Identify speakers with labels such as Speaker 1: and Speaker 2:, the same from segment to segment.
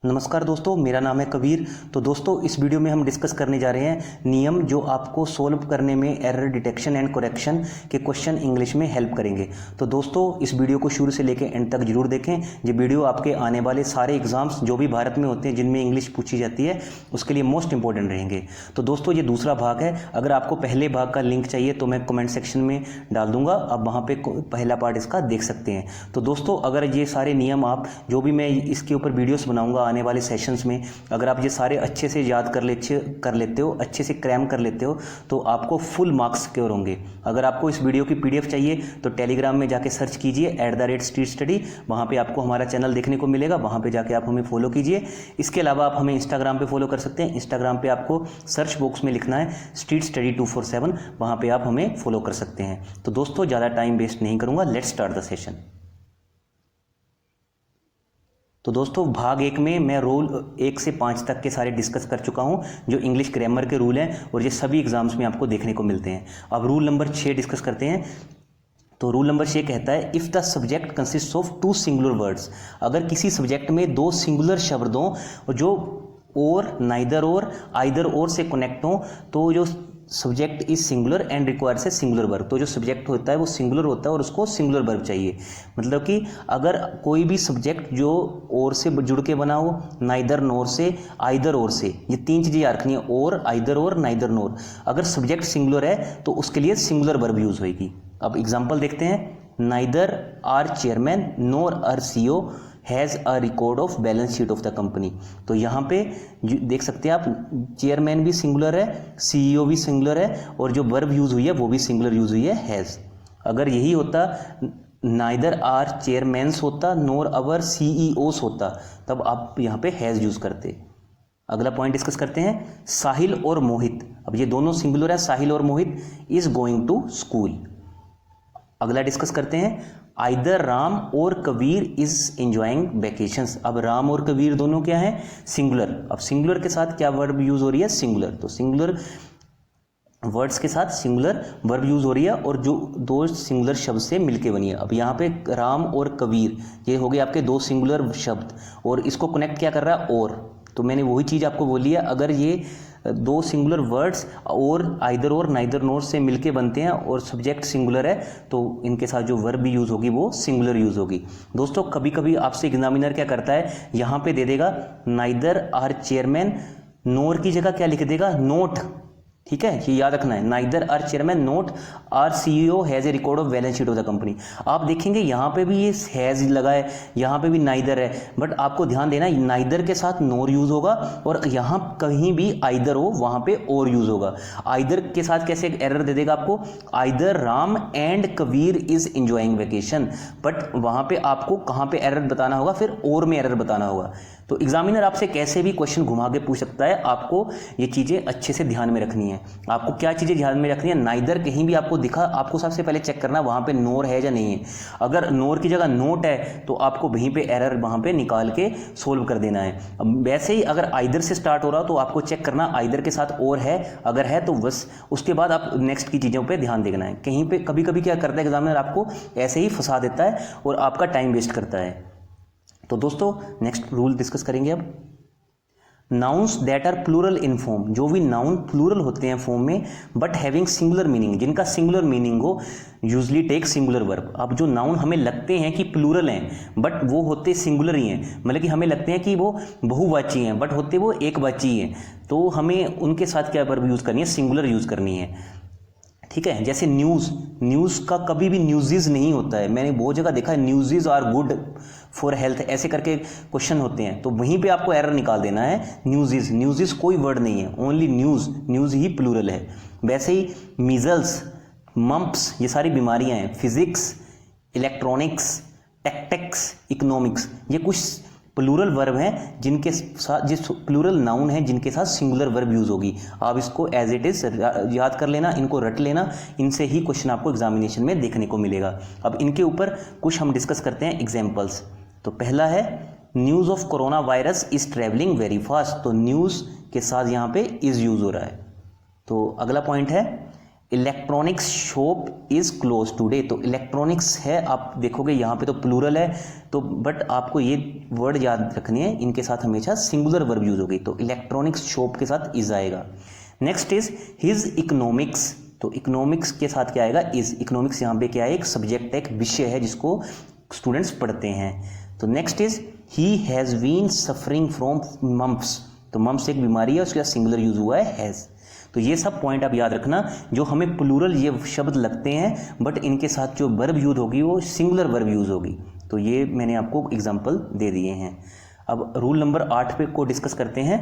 Speaker 1: नमस्कार दोस्तों, मेरा नाम है कबीर। तो दोस्तों, इस वीडियो में हम डिस्कस करने जा रहे हैं नियम जो आपको सोल्व करने में एरर डिटेक्शन एंड करेक्शन के क्वेश्चन इंग्लिश में हेल्प करेंगे। तो दोस्तों, इस वीडियो को शुरू से लेकर एंड तक जरूर देखें। ये वीडियो आपके आने वाले सारे एग्जाम्स जो भी भारत में होते हैं जिनमें इंग्लिश पूछी जाती है उसके लिए मोस्ट इंपॉर्टेंट रहेंगे। तो दोस्तों, ये दूसरा भाग है। अगर आपको पहले भाग का लिंक चाहिए तो मैं कमेंट सेक्शन में डाल दूंगा, आप वहाँ पे पहला पार्ट इसका देख सकते हैं। तो दोस्तों, अगर ये सारे नियम आप जो भी मैं इसके ऊपर वीडियोस बनाऊंगा आने वाले सेशंस में, अगर आप ये सारे अच्छे से याद कर लेते हो, अच्छे से क्रैम कर लेते हो, तो आपको फुल मार्क्स सिक्योर होंगे। अगर आपको इस वीडियो की पीडीएफ चाहिए तो टेलीग्राम में जाके सर्च कीजिए @street study, वहाँ पे आपको हमारा चैनल देखने को मिलेगा, वहाँ पे जाके आप हमें फॉलो कीजिए। इसके अलावा आप हमें इंस्टाग्राम पे फॉलो कर सकते हैं। इंस्टाग्राम पे आपको सर्च बॉक्स में लिखना है स्ट्रीट स्टडी 247, वहाँ पे आप हमें फॉलो कर सकते हैं। तो दोस्तों, ज़्यादा टाइम वेस्ट नहीं करूँगा, लेट्स स्टार्ट द सेशन। तो दोस्तों, भाग 1 में मैं रूल 1 से 5 तक के सारे डिस्कस कर चुका हूं, जो इंग्लिश ग्रामर के रूल हैं और ये सभी एग्जाम्स में आपको देखने को मिलते हैं। अब रूल नंबर 6 डिस्कस करते हैं। तो रूल नंबर 6 कहता है, if the subject consist of 2 singular words, अगर किसी सब्जेक्ट में 2 सिंगुलर शब्दों जो और, नाइदर और, आइदर और से कनेक्ट हो, तो जो subject is singular and requires a singular verb, तो जो सब्जेक्ट होता है वो सिंगुलर होता है और उसको सिंगुलर वर्ब चाहिए। मतलब कि अगर कोई भी सब्जेक्ट जो और से जुड़ के बना हो, नाइदर नोर से, आइदर और से, ये 3 चीज़ें याद रखनी है, और, आइदर और, नाइदर नोर। अगर सब्जेक्ट सिंगुलर है तो उसके लिए सिंगुलर वर्ब यूज होगी। अब एग्जाम्पल देखते हैं। Neither our chairman nor our CEO has a record of balance sheet of the company. तो यहाँ पे देख सकते हैं आप, चेयरमैन भी सिंगुलर है, सीईओ भी सिंगुलर है, और जो वर्ब यूज हुई है वो भी सिंगुलर यूज हुई है, हैज़। अगर यही होता, नाइदर आर चेयरमैन्स होता, नोर अवर सीईओस होता, तब आप यहाँ पे हैज़ यूज करते। अगला पॉइंट डिस्कस करते हैं, साहिल और मोहित। अब ये दोनों सिंगुलर है, साहिल और मोहित, इज गोइंग टू स्कूल। अगला डिस्कस करते हैं, आइदर राम और कबीर इज एंजॉइंग वैकेशंस। अब राम और कबीर दोनों क्या हैं? सिंगुलर। अब सिंगुलर के साथ क्या वर्ब यूज हो रही है? सिंगुलर। तो सिंगुलर वर्ड्स के साथ सिंगुलर वर्ब यूज हो रही है और जो 2 सिंगुलर शब्द से मिलके बनी है। अब यहाँ पे राम और कबीर, ये हो गए आपके 2 सिंगुलर शब्द, और इसको कनेक्ट क्या कर रहा है? और। तो मैंने वही चीज़ आपको बोली है, अगर ये 2 सिंगुलर वर्ड्स और, आइदर और, नाइदर नोर से मिलके बनते हैं और सब्जेक्ट सिंगुलर है, तो इनके साथ जो वर्ब भी यूज होगी वो सिंगुलर यूज होगी। दोस्तों, कभी कभी आपसे एग्जामिनर क्या करता है, यहाँ पे दे देगा नाइदर आर चेयरमैन, नोर की जगह क्या लिख देगा? नोट। ठीक है, ये याद रखना है, neither our chairman nor our CEO has a record of balance sheet of the company. आप देखेंगे यहाँ पे भी ये हैज़ लगा है, यहाँ पे भी नाइदर है, बट आपको ध्यान देना नाइदर के साथ नोर यूज होगा, और यहाँ कहीं भी आइदर हो वहाँ पे और यूज होगा। आइदर के साथ कैसे एरर दे देगा आपको? Either Ram and Kabir is enjoying vacation, but वहाँ पे आपको कहाँ पे एरर बताना होगा? फिर और में एरर बताना होगा। तो एग्जामिनर आपसे कैसे भी क्वेश्चन घुमा के पूछ सकता है, आपको ये चीज़ें अच्छे से ध्यान में रखनी है। आपको क्या चीज़ें ध्यान में रखनी है? नाइदर कहीं भी आपको दिखा, आपको सबसे पहले चेक करना वहाँ पे नोर है या नहीं है। अगर नोर की जगह नोट है तो आपको वहीं पे एरर वहाँ पे निकाल के सोल्व कर देना है। अब वैसे ही अगर आइदर से स्टार्ट हो रहा तो आपको चेक करना आइदर के साथ और है, अगर है तो बस उसके बाद आप नेक्स्ट की चीज़ों पर ध्यान देना है। कहीं पर कभी कभी क्या करता है एग्जामिनर, आपको ऐसे ही फंसा देता है और आपका टाइम वेस्ट करता है। तो दोस्तों, नेक्स्ट रूल डिस्कस करेंगे अब। Nouns that are plural in form, जो भी नाउन प्लूरल होते हैं फॉर्म में बट हैविंग सिंगुलर मीनिंग, जिनका सिंगुलर मीनिंग हो, यूजली टेक सिंगुलर वर्ब। अब जो नाउन हमें लगते हैं कि प्लूरल हैं बट वो होते सिंगुलर ही हैं, मतलब कि हमें लगते हैं कि वो बहुवाची हैं बट होते वो एकवाची ही हैं, तो हमें उनके साथ क्या वर्ब यूज़ करनी है? सिंगुलर यूज़ करनी है। ठीक है, जैसे न्यूज़ का कभी भी न्यूज़ीज नहीं होता है। मैंने बहुत जगह देखा है न्यूज़ीज आर गुड फॉर हेल्थ, ऐसे करके क्वेश्चन होते हैं, तो वहीं पे आपको एरर निकाल देना है। न्यूज़ीज कोई वर्ड नहीं है, ओनली न्यूज़ ही प्लूरल है। वैसे ही मीजल्स, मम्प्स, ये सारी बीमारियां हैं। फिजिक्स, इलेक्ट्रॉनिक्स, टेक्टिक्स, इकोनॉमिक्स, ये कुछ प्लूरल वर्ब हैं जिनके साथ, जिस प्लूरल नाउन है जिनके साथ सिंगुलर वर्ब यूज होगी। आप इसको एज इट इज याद कर लेना, इनको रट लेना, इनसे ही क्वेश्चन आपको एग्जामिनेशन में देखने को मिलेगा। अब इनके ऊपर कुछ हम डिस्कस करते हैं एग्जाम्पल्स। तो पहला है, news of corona virus is travelling very fast. तो न्यूज़ के साथ यहाँ पे इज यूज हो रहा है। तो अगला पॉइंट है, electronics shop is close today, तो इलेक्ट्रॉनिक्स है, आप देखोगे यहाँ पे तो प्लूरल है, तो बट आपको ये वर्ड याद रखनी है, इनके साथ हमेशा सिंगुलर वर्ब यूज होगी, तो इलेक्ट्रॉनिक्स शॉप के साथ इज आएगा। नेक्स्ट इज हिज इकोनॉमिक्स, तो इकोनॉमिक्स के साथ क्या आएगा, इज। इकोनॉमिक्स यहाँ पे क्या है, एक सब्जेक्ट है, एक विषय है जिसको स्टूडेंट्स पढ़ते हैं। तो next is he has been suffering from mumps, तो मम्प्स एक बीमारी है, उसका सिंगुलर यूज हुआ है हैज़। तो ये सब पॉइंट आप याद रखना, जो हमें प्लूरल ये शब्द लगते हैं बट इनके साथ जो वर्ब यूज होगी वो सिंगुलर वर्ब यूज होगी। तो ये मैंने आपको एग्जांपल दे दिए हैं। अब रूल नंबर 8 पे को डिस्कस करते हैं।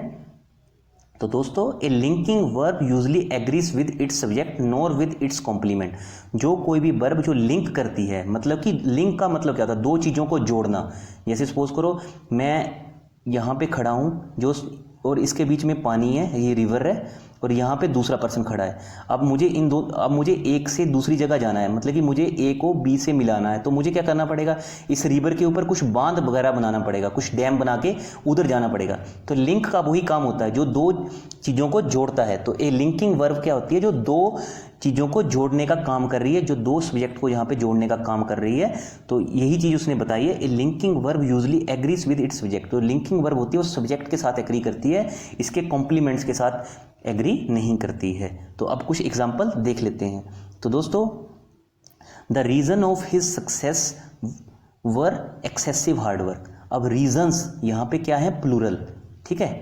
Speaker 1: तो दोस्तों, a linking verb usually agrees with its subject nor with its complement, जो कोई भी वर्ब जो लिंक करती है, मतलब कि लिंक का मतलब क्या होता है, दो चीज़ों को जोड़ना। जैसे सपोज करो मैं यहाँ पे खड़ा हूँ जो, और इसके बीच में पानी है, ये रिवर है, और यहाँ पे दूसरा पर्सन खड़ा है। अब मुझे एक से दूसरी जगह जाना है, मतलब कि मुझे ए को बी से मिलाना है, तो मुझे क्या करना पड़ेगा, इस रिवर के ऊपर कुछ बांध वगैरह बनाना पड़ेगा, कुछ डैम बना के उधर जाना पड़ेगा। तो लिंक का वही काम होता है जो दो चीज़ों को जोड़ता है। तो ए लिंकिंग वर्ब क्या होती है, जो दो चीज़ों को जोड़ने का काम कर रही है, जो दो सब्जेक्ट को यहाँ पे जोड़ने का काम कर रही है। तो यही चीज़ उसने बताई है, a linking verb usually agrees with its subject. तो लिंकिंग वर्ब होती है वो सब्जेक्ट के साथ एग्री करती है, इसके कॉम्प्लीमेंट्स के साथ एग्री नहीं करती है। तो अब कुछ एग्जाम्पल देख लेते हैं। तो दोस्तों, the reason of his success were excessive hard work. अब रीजन्स यहाँ पे क्या है, प्लूरल, ठीक है,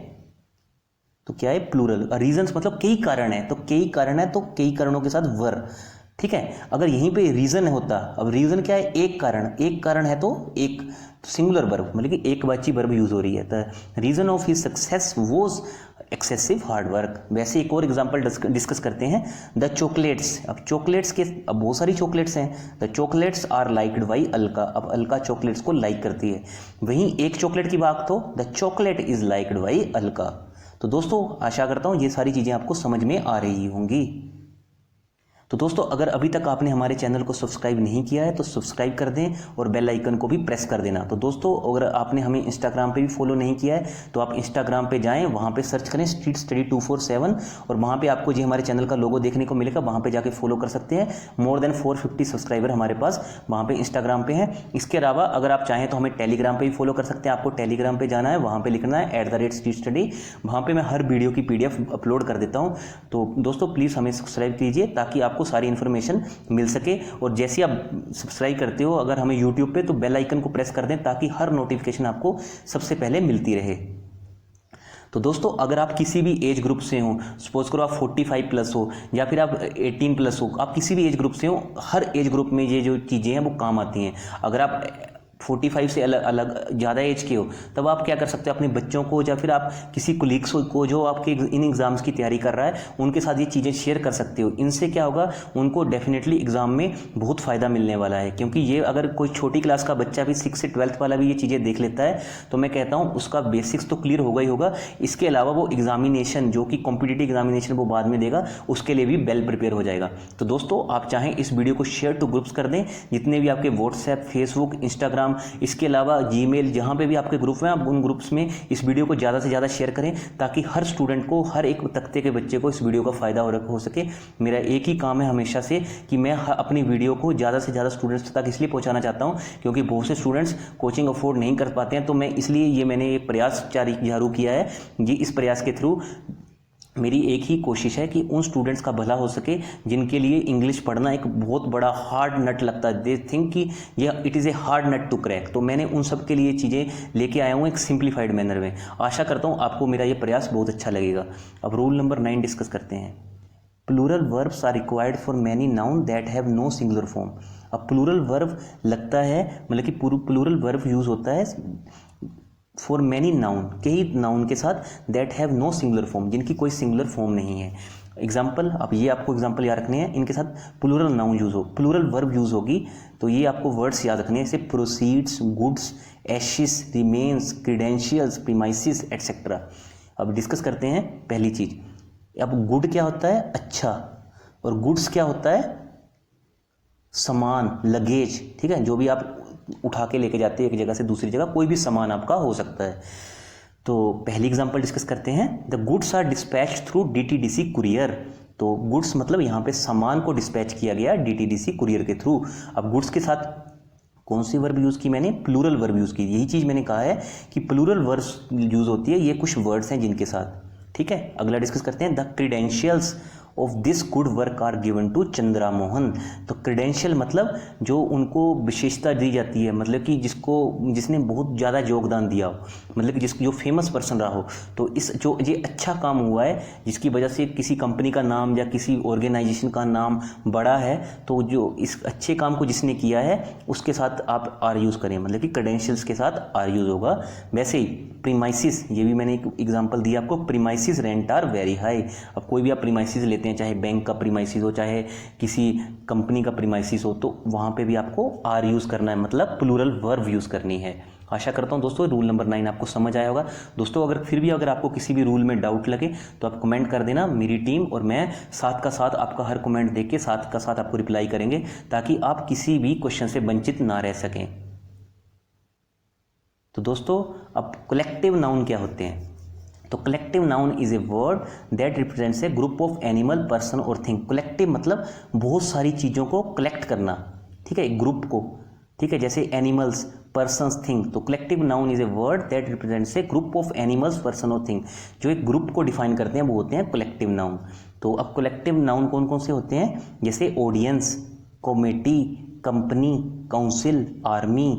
Speaker 1: तो क्या है प्लूरल, रीजन्स मतलब कई कारण है, तो कई कारण है, तो कई कारणों के साथ वर, ठीक है। अगर यहीं पे रीजन होता, अब रीजन क्या है, एक कारण है, तो एक सिंगुलर वर्ब, मतलब कि एक बाची वर्ब यूज हो रही है। तो reason of his success was excessive hard work. वैसे एक और एग्जांपल डिस्कस करते हैं, द चॉकलेट्स। अब चॉकलेट्स के अब बहुत सारी चॉकलेट्स हैं। The chocolates are liked by Alka. अब अलका चॉकलेट्स को लाइक करती है। वहीं एक चॉकलेट की बात हो, the chocolate is liked by Alka. तो दोस्तों, आशा करता हूँ ये सारी चीज़ें आपको समझ में आ रही होंगी। तो दोस्तों, अगर अभी तक आपने हमारे चैनल को सब्सक्राइब नहीं किया है तो सब्सक्राइब कर दें और बेल आइकन को भी प्रेस कर देना। तो दोस्तों, अगर आपने हमें इंस्टाग्राम पे भी फॉलो नहीं किया है तो आप इंस्टाग्राम पे जाएं, वहाँ पे सर्च करें स्ट्रीट स्टडी 247 और वहाँ पे आपको जो हमारे चैनल का लोगो देखने को मिलेगा, वहाँ पे जाके फॉलो कर सकते हैं। मोर देन 450 सब्सक्राइबर हमारे पास वहाँ पे इंस्टाग्राम पे हैं। इसके अलावा अगर आप चाहें तो हमें टेलीग्राम पे भी फॉलो कर सकते हैं। आपको टेलीग्राम पे जाना है, वहाँ पे लिखना है @streetstudy। वहाँ पे मैं हर वीडियो की PDF अपलोड कर देता हूँ। तो दोस्तों, प्लीज़ हमें सब्सक्राइब कीजिए ताकि आपको सारी इन्फॉर्मेशन मिल सके। और जैसे आप सब्सक्राइब करते हो अगर हमें यूट्यूब पे, तो बेल आइकन को प्रेस कर दें ताकि हर नोटिफिकेशन आपको सबसे पहले मिलती रहे। तो दोस्तों, अगर आप किसी भी एज ग्रुप से हो, सपोज करो आप 45 प्लस हो या फिर आप 18 प्लस हो, आप किसी भी एज ग्रुप से हो, हर एज ग्रुप में ये जो चीज़ें हैं वो काम आती हैं। अगर आप 45 से अलग ज़्यादा एज के हो, तब आप क्या कर सकते हो, अपने बच्चों को या फिर आप किसी कोलीग्स को जो आपके इन एग्ज़ाम्स की तैयारी कर रहा है, उनके साथ ये चीज़ें शेयर कर सकते हो। इनसे क्या होगा, उनको डेफिनेटली एग्ज़ाम में बहुत फ़ायदा मिलने वाला है। क्योंकि ये अगर कोई छोटी क्लास का बच्चा भी 6 से 12th वाला भी ये चीज़ें देख लेता है, तो मैं कहता हूँ उसका बेसिक्स तो क्लियर होगा ही होगा। इसके अलावा वो एग्जामिनेशन, जो कि कॉम्पिटिटिव एग्जामिनेशन वो बाद में देगा, उसके लिए भी वेल प्रिपेयर हो जाएगा। तो दोस्तों, आप चाहें इस वीडियो को शेयर टू ग्रुप्स कर दें, जितने भी आपके व्हाट्सएप, फेसबुक, इंस्टाग्राम, इसके अलावा जीमेल, जहां पे भी आपके ग्रुप हैं, आप उन ग्रुप्स में इस वीडियो को ज़्यादा से ज़्यादा शेयर करें ताकि हर स्टूडेंट को, हर एक तख्ते के बच्चे को इस वीडियो का फ़ायदा हो सके। मेरा एक ही काम है हमेशा से कि मैं अपनी वीडियो को ज़्यादा से ज़्यादा स्टूडेंट्स तक इसलिए पहुँचाना चाहता हूँ क्योंकि बहुत से स्टूडेंट्स कोचिंग अफोर्ड नहीं कर पाते हैं। तो मैं इसलिए मैंने एक प्रयास जारी किया है। ये इस प्रयास के थ्रू मेरी एक ही कोशिश है कि उन स्टूडेंट्स का भला हो सके जिनके लिए इंग्लिश पढ़ना एक बहुत बड़ा हार्ड नट लगता है। दे थिंक कि यह it is a hard nut to crack. तो मैंने उन सब के लिए चीज़ें लेके आया हूँ एक सिंप्लीफाइड मैनर में। आशा करता हूँ आपको मेरा ये प्रयास बहुत अच्छा लगेगा। अब रूल नंबर 9 डिस्कस करते हैं। Plural verbs are required for many noun that have no singular form. अब प्लूरल वर्ब लगता है, मतलब कि प्लूरल वर्ब यूज़ होता है फॉर मैनी नाउन, कई नाउन के साथ, that have no singular form, जिनकी कोई सिंगुलर फॉर्म नहीं है। एग्जाम्पल, अब ये आपको एग्जाम्पल याद रखने हैं, इनके साथ प्लूरल नाउन यूज हो, प्लूरल वर्ब यूज होगी। तो ये आपको वर्ड्स याद रखने हैं, जैसे proceeds, goods, Ashes, remains, credentials, premises etcetera. अब डिस्कस करते हैं पहली चीज। अब गुड क्या होता है, अच्छा, और गुड्स क्या होता है, सामान, लगेज, ठीक है, जो भी आप उठा के लेके जाते हैं एक जगह से दूसरी जगह, कोई भी सामान आपका हो सकता है। तो पहली एग्जांपल डिस्कस करते हैं। The goods are dispatched through DTDC courier. तो गुड्स मतलब यहाँ पे सामान को डिस्पैच किया गया डीटीडीसी कुरियर के थ्रू। अब गुड्स के साथ कौन सी वर्ब यूज़ की मैंने, प्लूरल वर्ब यूज़ की। यही चीज़ मैंने कहा है कि प्लूरल वर्ब्स यूज़ होती है, ये कुछ वर्ड्स हैं जिनके साथ। ठीक है, अगला डिस्कस करते हैं। The credentials of this good work are given to Chandra Mohan. तो क्रीडेंशियल मतलब जो उनको विशेषता दी जाती है, मतलब कि जिसने बहुत ज़्यादा योगदान दिया हो, मतलब कि जो फेमस पर्सन रहा हो। तो इस जो ये अच्छा काम हुआ है जिसकी वजह से किसी कंपनी का नाम या किसी ऑर्गेनाइजेशन का नाम बड़ा है, तो जो इस अच्छे काम को जिसने किया है उसके साथ आप आर यूज़ करें, मतलब कि क्रेडेंशियल्स के साथ आर यूज़ होगा। वैसे ही प्रीमाइसिस, ये भी मैंने एक एग्जांपल दिया आपको, premises rent are very high. अब कोई भी आप प्रीमाइसिस लेते हैं, चाहे बैंक का प्रीमाइसिस हो, चाहे किसी कंपनी का प्रीमाइसिस हो, तो वहाँ पे भी आपको आर यूज़ करना है, मतलब प्लूरल वर्ब यूज़ करनी है। आशा करता हूँ दोस्तों रूल नंबर 9 आपको समझ आया होगा। दोस्तों अगर फिर भी अगर आपको किसी भी रूल में डाउट लगे तो आप कमेंट कर देना, मेरी टीम और मैं साथ का साथ आपका हर कमेंट देख के साथ का साथ आपको रिप्लाई करेंगे, ताकि आप किसी भी क्वेश्चन से वंचित ना रह सकें। तो दोस्तों अब कलेक्टिव नाउन क्या होते हैं? तो collective noun is a word that represents A group of animal, person और थिंग। कलेक्टिव मतलब बहुत सारी चीज़ों को कलेक्ट करना, ठीक है, एक ग्रुप को, ठीक है, जैसे एनिमल्स, पर्सन्स, थिंग। तो collective noun is a word that represents A group of animals, person और थिंग। जो एक ग्रुप को डिफाइन करते हैं वो होते हैं कलेक्टिव नाउन। तो अब कलेक्टिव नाउन कौन कौन से होते हैं? जैसे audience, committee, company, council, army,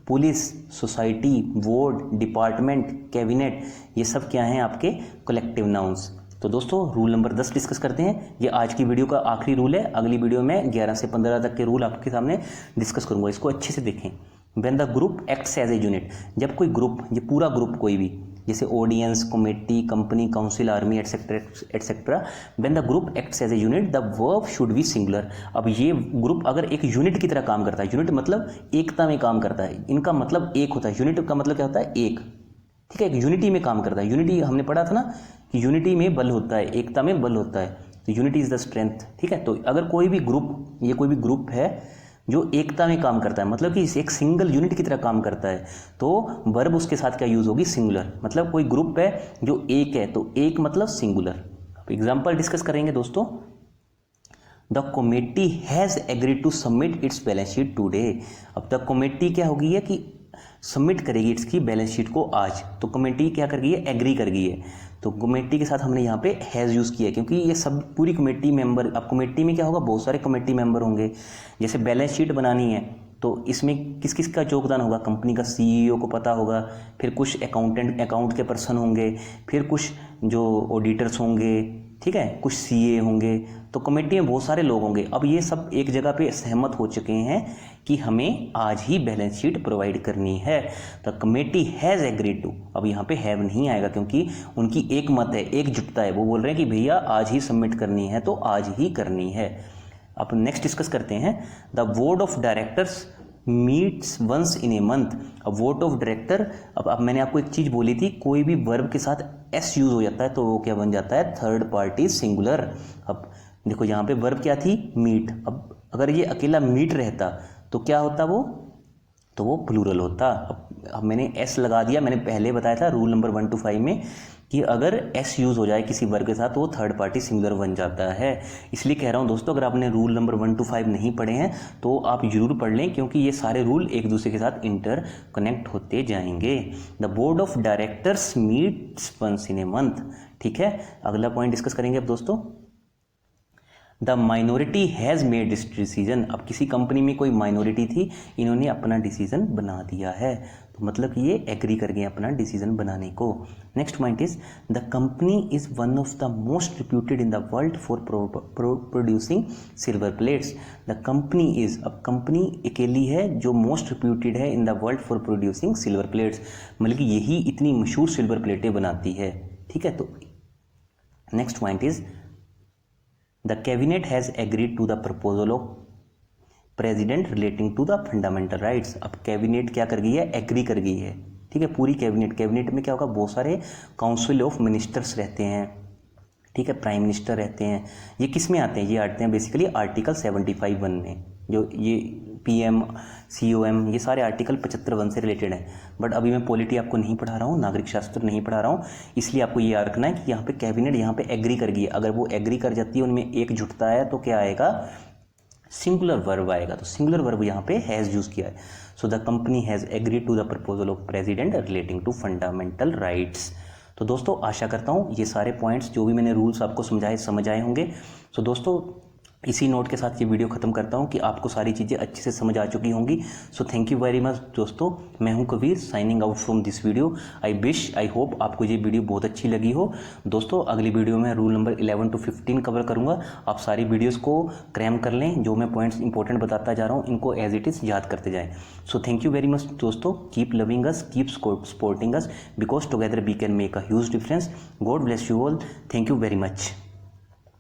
Speaker 1: police, society, board, department, cabinet, ये सब क्या हैं आपके कलेक्टिव नाउन्स। तो दोस्तों रूल नंबर 10 डिस्कस करते हैं। ये आज की वीडियो का आखिरी रूल है, अगली वीडियो में 11 से 15 तक के रूल आपके सामने डिस्कस करूंगा, इसको अच्छे से देखें। When the group acts as a unit, जब कोई ग्रुप, ये पूरा ग्रुप कोई भी, जैसे audience, committee, company, council, army etcetera etcetera, when the group acts as a unit the verb should be singular. अब ये ग्रुप अगर एक यूनिट की तरह काम करता है, यूनिट मतलब एकता में काम करता है, इनका मतलब एक होता है, यूनिट का मतलब क्या होता है? एक, ठीक है, एक यूनिटी में काम करता है। यूनिटी हमने पढ़ा था ना कि यूनिटी में बल होता है, एकता में बल होता है, तो यूनिटी इज द स्ट्रेंथ, ठीक है। तो अगर कोई भी ग्रुप, ये कोई भी ग्रुप है जो एकता में काम करता है, मतलब कि एक सिंगल यूनिट की तरह काम करता है, तो वर्ब उसके साथ क्या यूज होगी? सिंगुलर। मतलब कोई ग्रुप है जो एक है, तो एक मतलब सिंगुलर। एग्जाम्पल डिस्कस करेंगे दोस्तों। The committee has agreed to submit its balance sheet today. अब द कमेटी क्या हो गई है कि सबमिट करेगी इसकी बैलेंस शीट को आज, तो कमेटी क्या कर गई है? एग्री कर गई है। तो कमेटी के साथ हमने यहाँ पे हैज़ यूज़ किया है, क्योंकि ये सब पूरी कमेटी मेंबर, अब कमेटी में क्या होगा? बहुत सारे कमेटी मेंबर होंगे। जैसे बैलेंस शीट बनानी है तो इसमें किस किस का योगदान होगा? कंपनी का सीईओ को पता होगा, फिर कुछ अकाउंट के पर्सन होंगे, फिर कुछ जो ऑडिटर्स होंगे, ठीक है, कुछ सीए होंगे, तो कमेटी में बहुत सारे लोग होंगे। अब ये सब एक जगह पे सहमत हो चुके हैं कि हमें आज ही बैलेंस शीट प्रोवाइड करनी है। तो कमेटी हैज़ एग्रीड टू, अब यहाँ पे हैव नहीं आएगा क्योंकि उनकी एक मत है, एकजुटता है, वो बोल रहे हैं कि भैया आज ही सबमिट करनी है, तो आज ही करनी है। अब नेक्स्ट डिस्कस करते हैं। The board of directors meets once in a month. अब बोर्ड ऑफ डायरेक्टर, अब मैंने आपको एक चीज़ बोली थी, कोई भी वर्ब के साथ एस यूज हो जाता है तो वो क्या बन जाता है? Third party singular. अब देखो यहाँ पे वर्ब क्या थी? मीट। अब अगर ये अकेला मीट रहता तो क्या होता वो? तो वो प्लूरल होता। अब मैंने एस लगा दिया, मैंने पहले बताया था रूल नंबर 1 to 5 में कि अगर एस यूज़ हो जाए किसी वर्ब के साथ तो वो थर्ड पार्टी सिंगुलर बन जाता है। इसलिए कह रहा हूँ दोस्तों, अगर आपने रूल नंबर 1 to 5 नहीं पढ़े हैं तो आप जरूर पढ़ लें, क्योंकि ये सारे रूल एक दूसरे के साथ इंटर कनेक्ट होते जाएंगे। The board of directors meets once in a month, ठीक है। अगला पॉइंट डिस्कस करेंगे अब दोस्तों। The minority has made this decision. अब किसी कंपनी में कोई माइनॉरिटी थी, इन्होंने अपना डिसीजन बना दिया है, तो मतलब कि ये एग्री कर गए अपना डिसीजन बनाने को। Next point is the company is one of the most reputed in the world for producing silver plates. The company is, अब कंपनी अकेली है जो मोस्ट रिप्यूटेड है in the world for producing silver plates, मतलब कि यही इतनी मशहूर सिल्वर प्लेटें बनाती है, ठीक है। तो next point is the cabinet has agreed to the proposal of president relating to the fundamental rights. अब कैबिनेट क्या कर गई है? एग्री कर गई है, ठीक है। पूरी कैबिनेट में क्या होगा? बहुत सारे काउंसिल ऑफ मिनिस्टर्स रहते हैं, ठीक है, प्राइम मिनिस्टर रहते हैं। ये किस में आते हैं? ये आते हैं बेसिकली आर्टिकल 75(1) में, जो ये PM, COM, ये सारे आर्टिकल 75 से रिलेटेड हैं। बट अभी मैं पॉलिटी आपको नहीं पढ़ा रहा हूँ, नागरिक शास्त्र नहीं पढ़ा रहा हूँ, इसलिए आपको ये याद रखना है कि यहाँ पे कैबिनेट यहाँ पे एग्री कर गई है। अगर वो एग्री कर जाती है, उनमें एक जुटता है, तो क्या आएगा, सिंगुलर वर्ब आएगा। तो सिंगुलर वर्ब यहाँ पे हैज़ यूज़ किया है। So the company has agreed to the proposal of president relating to fundamental rights. तो दोस्तों आशा करता हूँ ये सारे पॉइंट्स जो भी मैंने रूल्स आपको समझाए समझ आए होंगे। सो दोस्तों इसी नोट के साथ ये वीडियो ख़त्म करता हूँ कि आपको सारी चीज़ें अच्छे से समझ आ चुकी होंगी। सो थैंक यू वेरी मच दोस्तों, मैं हूँ Kabir, signing out from this video. I hope आपको ये वीडियो बहुत अच्छी लगी हो। दोस्तों अगली वीडियो में रूल नंबर 11 to 15 कवर करूँगा। आप सारी वीडियोज़ को क्रैम कर लें, जो मैं पॉइंट्स इंपॉर्टेंट बताता जा रहा हूँ इनको एज इट इज़ याद करते जाएँ। So thank you very much दोस्तों, keep loving us, keep supporting us, because together we can make a huge difference. God bless you all, thank you very much.